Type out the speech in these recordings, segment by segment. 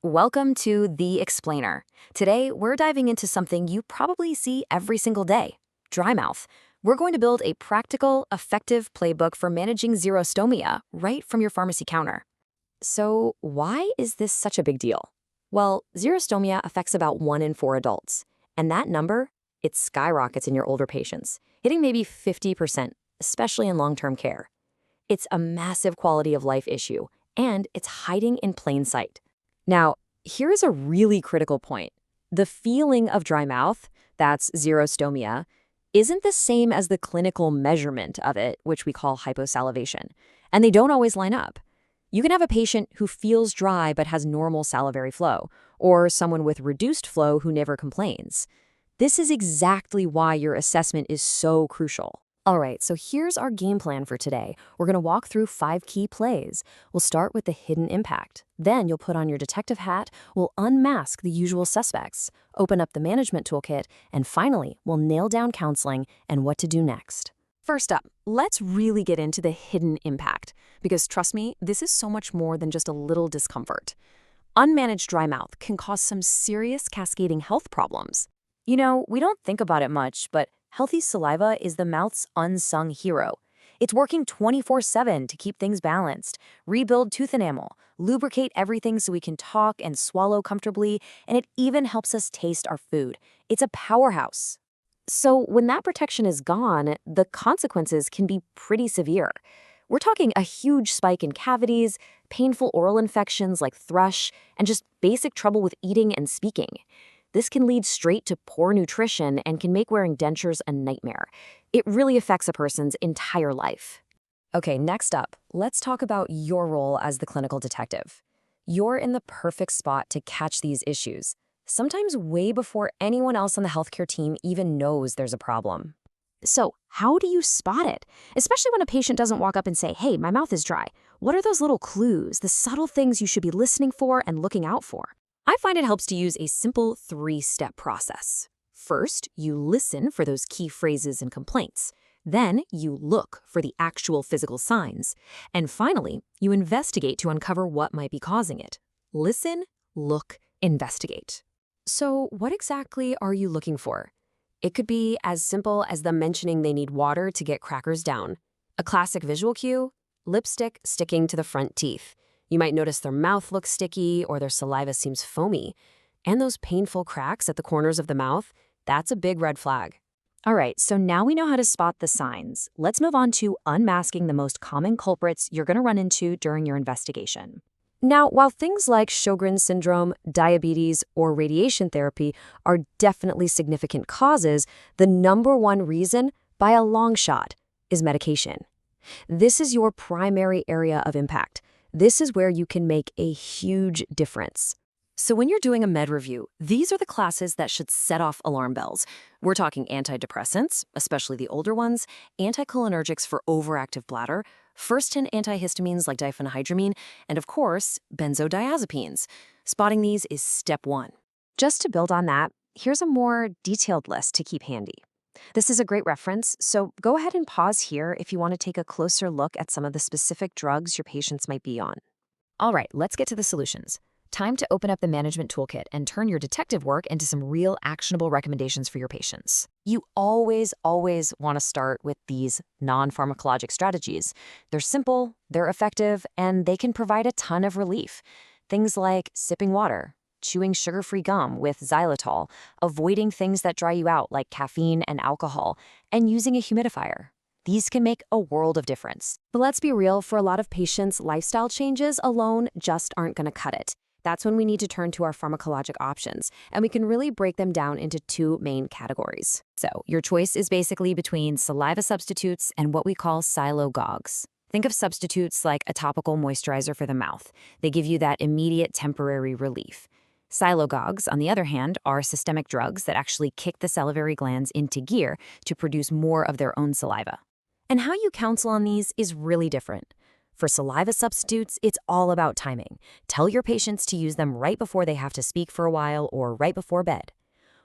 Welcome to The Explainer. Today, we're diving into something you probably see every single day, dry mouth. We're going to build a practical, effective playbook for managing xerostomia right from your pharmacy counter. So, why is this such a big deal? Well, xerostomia affects about 1 in 4 adults, and that number, it skyrockets in your older patients, hitting maybe 50%, especially in long-term care. It's a massive quality of life issue, and it's hiding in plain sight. Now, here is a really critical point. The feeling of dry mouth, that's xerostomia, isn't the same as the clinical measurement of it, which we call hyposalivation, and they don't always line up. You can have a patient who feels dry but has normal salivary flow, or someone with reduced flow who never complains. This is exactly why your assessment is so crucial. All right, so here's our game plan for today. We're going to walk through 5 key plays. We'll start with the hidden impact. Then you'll put on your detective hat, we'll unmask the usual suspects, open up the management toolkit, and finally, we'll nail down counseling and what to do next. First up, let's really get into the hidden impact, because trust me, this is so much more than just a little discomfort. Unmanaged dry mouth can cause some serious cascading health problems. You know, we don't think about it much, but healthy saliva is the mouth's unsung hero. It's working 24/7 to keep things balanced, rebuild tooth enamel, lubricate everything so we can talk and swallow comfortably, and it even helps us taste our food. It's a powerhouse. So when that protection is gone, the consequences can be pretty severe. We're talking a huge spike in cavities, painful oral infections like thrush, and just basic trouble with eating and speaking. This can lead straight to poor nutrition and can make wearing dentures a nightmare. It really affects a person's entire life. Okay, next up, let's talk about your role as the clinical detective. You're in the perfect spot to catch these issues, sometimes way before anyone else on the healthcare team even knows there's a problem. So, how do you spot it? Especially when a patient doesn't walk up and say, "Hey, my mouth is dry." What are those little clues, the subtle things you should be listening for and looking out for? I find it helps to use a simple 3-step process. First, you listen for those key phrases and complaints. Then, you look for the actual physical signs. And finally, you investigate to uncover what might be causing it. Listen, look, investigate. So, what exactly are you looking for? It could be as simple as them mentioning they need water to get crackers down. A classic visual cue: lipstick sticking to the front teeth. You might notice their mouth looks sticky or their saliva seems foamy. And those painful cracks at the corners of the mouth, that's a big red flag. All right, so now we know how to spot the signs. Let's move on to unmasking the most common culprits you're going to run into during your investigation. Now, while things like Sjogren's syndrome, diabetes, or radiation therapy are definitely significant causes, the number one reason, by a long shot, is medication. This is your primary area of impact. This is where you can make a huge difference. So when you're doing a med review, these are the classes that should set off alarm bells. We're talking antidepressants, especially the older ones, anticholinergics for overactive bladder, first-gen antihistamines like diphenhydramine, and of course, benzodiazepines. Spotting these is step 1. Just to build on that, here's a more detailed list to keep handy. This is a great reference, so go ahead and pause here if you want to take a closer look at some of the specific drugs your patients might be on. All right, let's get to the solutions. Time to open up the management toolkit and turn your detective work into some real actionable recommendations for your patients. You always want to start with these non-pharmacologic strategies. They're simple, they're effective, and they can provide a ton of relief. Things like sipping water, chewing sugar-free gum with xylitol, avoiding things that dry you out like caffeine and alcohol, and using a humidifier. These can make a world of difference. But let's be real, for a lot of patients, lifestyle changes alone just aren't going to cut it. That's when we need to turn to our pharmacologic options, and we can really break them down into 2 main categories. So your choice is basically between saliva substitutes and what we call silogogues. Think of substitutes like a topical moisturizer for the mouth. They give you that immediate temporary relief. Silogogues, on the other hand, are systemic drugs that actually kick the salivary glands into gear to produce more of their own saliva. And how you counsel on these is really different. For saliva substitutes, it's all about timing. Tell your patients to use them right before they have to speak for a while or right before bed.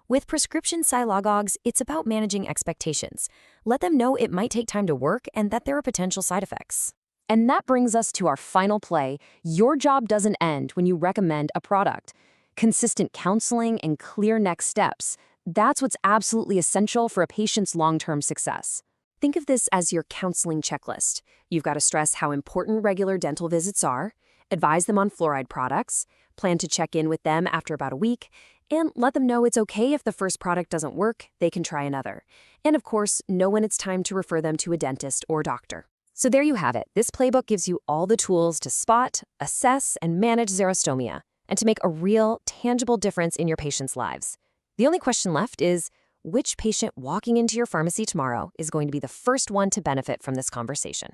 With prescription silogogues, it's about managing expectations. Let them know it might take time to work and that there are potential side effects. And that brings us to our final play. Your job doesn't end when you recommend a product. Consistent counseling and clear next steps, that's what's absolutely essential for a patient's long-term success. Think of this as your counseling checklist. You've got to stress how important regular dental visits are, advise them on fluoride products, plan to check in with them after about a week, and let them know it's okay if the first product doesn't work, they can try another. And of course, know when it's time to refer them to a dentist or doctor. So there you have it. This playbook gives you all the tools to spot, assess, and manage xerostomia, and to make a real, tangible difference in your patients' lives. The only question left is, which patient walking into your pharmacy tomorrow is going to be the first one to benefit from this conversation?